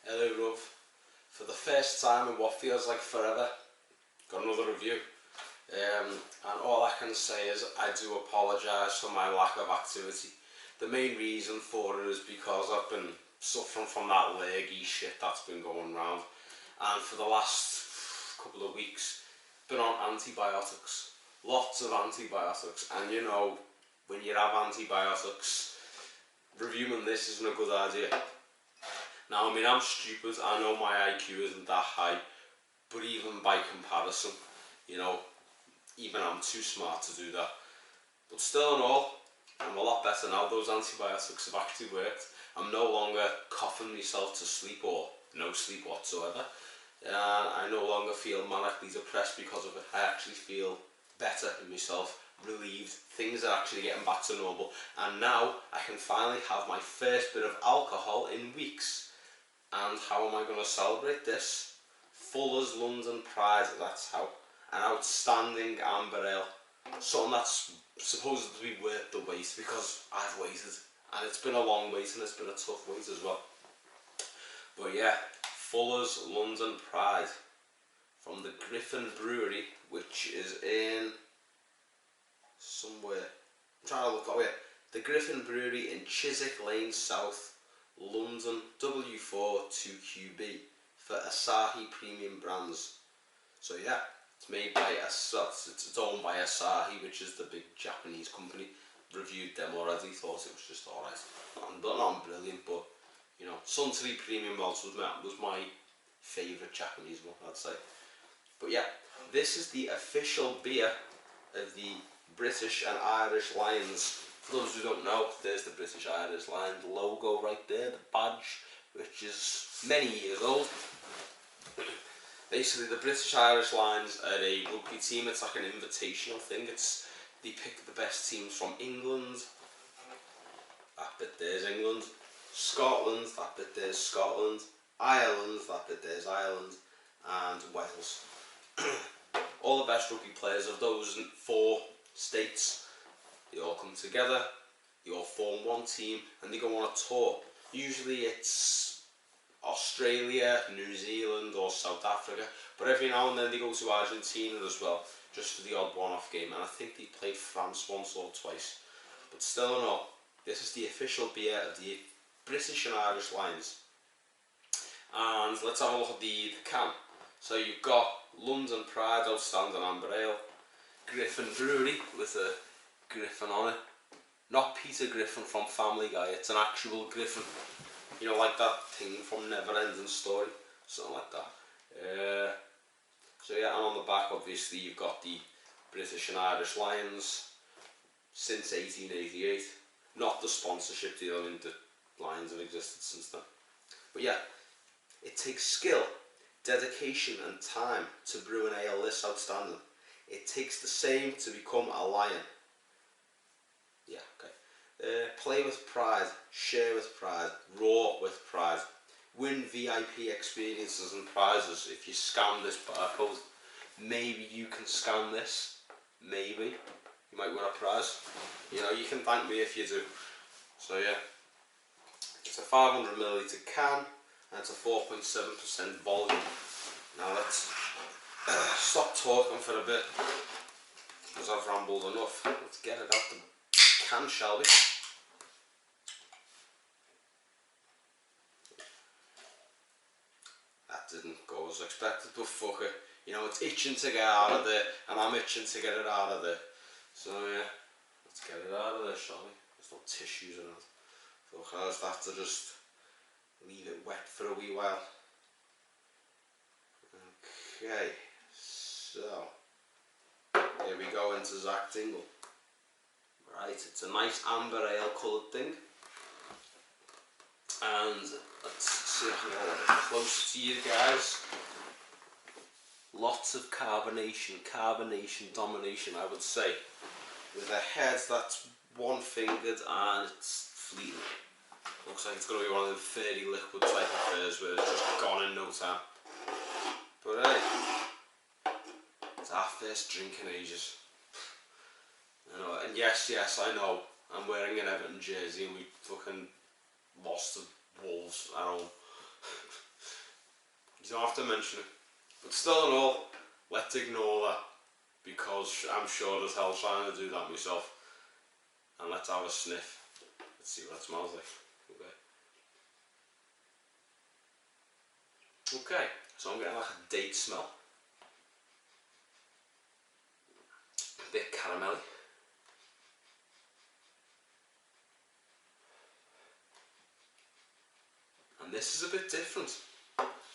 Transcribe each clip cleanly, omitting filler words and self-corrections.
Hello Ruv, for the first time in what feels like forever, got another review. And all I can say is I do apologise for my lack of activity. The main reason for it is because I've been suffering from that leggy shit that's been going around, and for the last couple of weeks been on antibiotics, lots of antibiotics, and you know, when you have antibiotics, reviewing this isn't a good idea. Now, I mean, I'm stupid, I know my IQ isn't that high, but even by comparison, you know, even I'm too smart to do that. But still in all, I'm a lot better now. Those antibiotics have actually worked. I'm no longer coughing myself to sleep or no sleep whatsoever. And I no longer feel manically depressed because of it. I actually feel better in myself, relieved. Things are actually getting back to normal. And now I can finally have my first bit of alcohol in weeks. And how am I going to celebrate this? Fuller's London Pride, that's how. An outstanding amber ale. Something that's supposed to be worth the wait, because I've waited. And it's been a long wait, and it's been a tough wait as well. But yeah, Fuller's London Pride. From the Griffin Brewery, which is in somewhere. I'm trying to look, oh yeah. The Griffin Brewery in Chiswick Lane South, London, W4 2QB, for Asahi Premium Brands. So yeah, it's made by it's owned by Asahi, which is the big Japanese company. Reviewed them already, thought it was just alright. Not brilliant, but you know, Suntory Premium Malt was my favourite Japanese one, I'd say. But yeah, this is the official beer of the British and Irish Lions. For those who don't know, there's the British Irish Lions logo right there, the badge, which is many years old. Basically, the British Irish Lions are a rugby team. It's like an invitational thing. They pick the best teams from England. That bit there's England. Scotland. That bit there's Scotland. Ireland. That bit there's Ireland. And Wales. All the best rugby players of those 4 states. They all come together, they all form one team, and they go on a tour. Usually it's Australia, New Zealand or South Africa, but every now and then they go to Argentina as well, just for the odd one-off game, and I think they played France once or twice. But still in all, this is the official beer of the British and Irish Lions. And let's have a look at the can. So you've got London Pride Outstanding Amber Ale, Griffin Brewery with a Griffin on it, not Peter Griffin from Family Guy, it's an actual Griffin, you know, like that thing from Never Ending Story, something like that. So yeah, and on the back obviously you've got the British and Irish Lions since 1888, not the sponsorship deal. I mean, the Lions have existed since then. But yeah, it takes skill, dedication and time to brew an ale this outstanding. It takes the same to become a lion. Yeah, okay. Play with pride, share with pride, roar with pride. Win VIP experiences and prizes if you scan this barcode. Maybe you can scan this. Maybe. You might win a prize. You know, you can thank me if you do. So yeah. It's a 500ml can and it's a 4.7% volume. Now let's stop talking for a bit, because I've rambled enough. Let's get it out the can, shall we? That didn't go as expected, but fuck it. You know, it's itching to get out of there, and I'm itching to get it out of there. So yeah, let's get it out of there, shall we? There's no tissues in it. So I'll just have to just leave it wet for a wee while. Okay, so here we go into Zach Dingle. Right, it's a nice amber ale coloured thing. And let's see if I can get a little bit closer to you guys. Lots of carbonation domination, I would say. With a head that's one-fingered and it's fleeting. Looks like it's going to be one of them 30 liquid type affairs where it's just gone in no time. But hey, it's our first drink in ages. You know, and yes, I know, I'm wearing an Everton jersey and we fucking lost to Wolves at home. You don't have to mention it. But still and all, let's ignore that, because I'm sure as hell trying to do that myself. And let's have a sniff. Let's see what it smells like. Okay, so I'm getting like a date smell. A bit caramelly. And this is a bit different.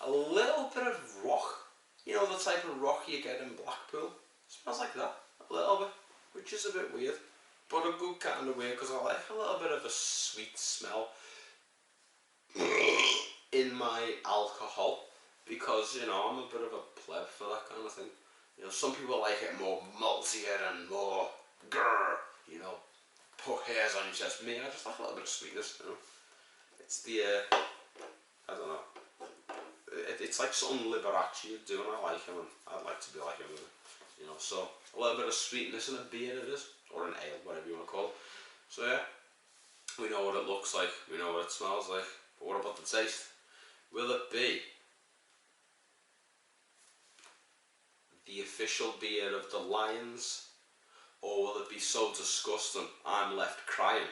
A little bit of rock. You know, the type of rock you get in Blackpool? Smells like that, a little bit, which is a bit weird. But a good kind of weird, because I like a little bit of a sweet smell in my alcohol. Because, you know, I'm a bit of a pleb for that kind of thing. You know, some people like it more maltier and more grrr, you know, put hairs on your chest. Me, I just like a little bit of sweetness, you know. It's the, I don't know. It's like something Liberace is doing. I like him, and I'd like to be like him, you know. So a little bit of sweetness in a beer it is, or an ale, whatever you want to call it. So yeah, we know what it looks like, we know what it smells like, but what about the taste? Will it be the official beer of the Lions, or will it be so disgusting I'm left crying?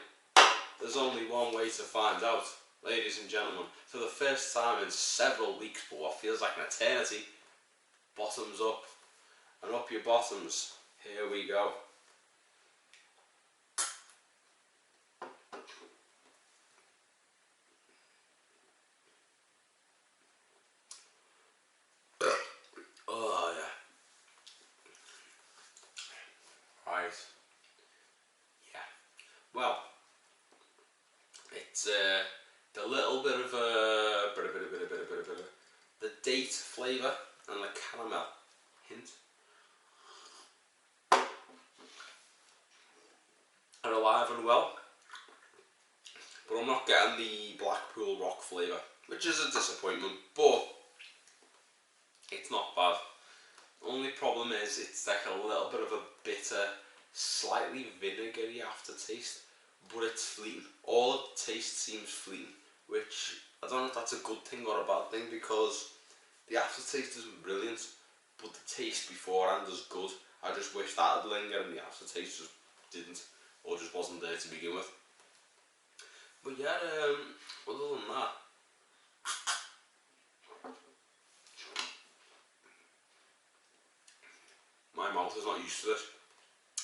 There's only one way to find out. Ladies and gentlemen, for the first time in several weeks, but what feels like an eternity, bottoms up, and up your bottoms. Here we go. Oh yeah. Right. Yeah. Well, it's the little bit of the date flavour and the caramel hint are alive and well, but I'm not getting the Blackpool rock flavour, which is a disappointment, but it's not bad. Only problem is it's like a little bit of a bitter, slightly vinegary aftertaste, but it's fleeting. All of the taste seems fleeting, which I don't know if that's a good thing or a bad thing, because the aftertaste isn't brilliant, but the taste beforehand is good. I just wish that had lingered and the aftertaste just didn't, or just wasn't there to begin with. But yeah, other than that, my mouth is not used to this.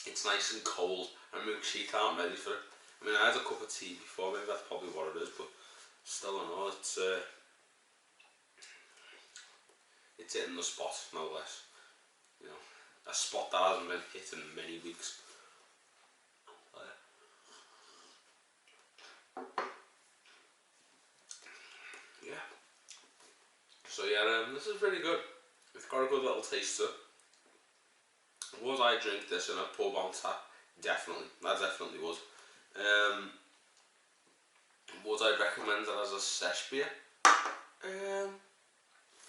It's nice and cold, and milk sheet aren't ready for it. I mean, I had a cup of tea before, maybe that's probably what it is, but still I know it's hitting the spot, no less. You know, a spot that hasn't been hit in many weeks. Yeah. So yeah, this is pretty good. It's got a good little taste to it. Would I drink this in a pub on tap? Definitely. I definitely would. Would I recommend it as a sesh beer?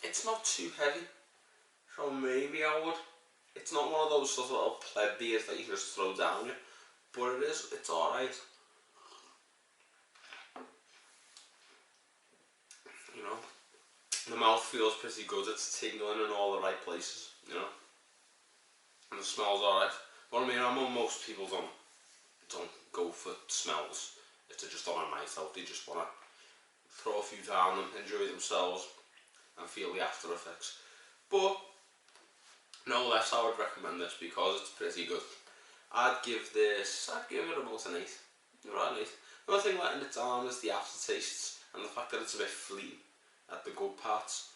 It's not too heavy, so maybe I would. It's not one of those sort of little pleb beers that you just throw down you, but it's alright. You know, the mouth feels pretty good, it's tingling in all the right places, you know, and the smell's alright. But I mean, I know most people don't go for smells if they're just on a night out. They just want to throw a few down and enjoy themselves and feel the after effects. But no less, I would recommend this because it's pretty good. I'd give it about an 8. Right, 8. The only thing letting it down is the aftertastes and the fact that it's a bit fleeting at the good parts.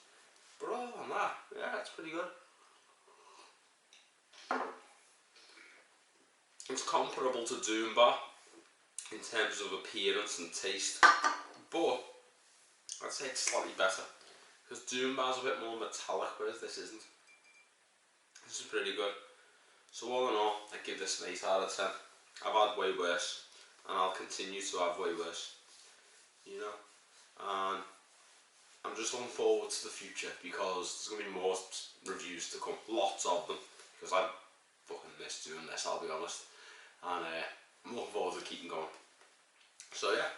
But other than that, yeah, it's pretty good. It's comparable to Doom Bar in terms of appearance and taste, but I'd say it's slightly better because Doom Bar's a bit more metallic, whereas this isn't. This is pretty good. So all in all, I give this an 8 out of 10. I've had way worse, and I'll continue to have way worse. You know, and I'm just looking forward to the future because there's going to be more reviews to come, lots of them, because I fucking miss doing this, I'll be honest, and I'm looking forward to keeping going. So yeah,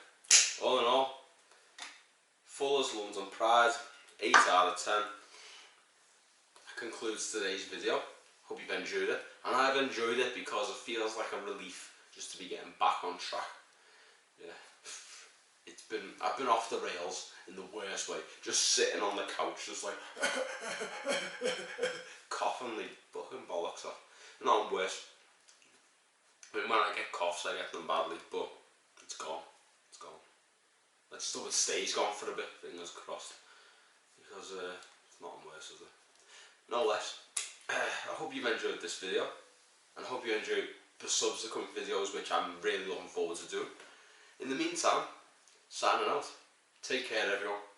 all in all, full as London Pride, 8 out of 10. That concludes today's video. Hope you've enjoyed it, and I've enjoyed it because it feels like a relief just to be getting back on track. Yeah, I've been off the rails in the worst way, just sitting on the couch, just like coughing the fucking bollocks off. Not worse. I mean, when I get coughs, I get them badly, but it's gone. It's gone. Let's just hope it stays gone for a bit, fingers crossed, because it's not worse, is it? No less. I hope you've enjoyed this video, and I hope you enjoy the subsequent videos, which I'm really looking forward to doing. In the meantime, signing out. Take care, everyone.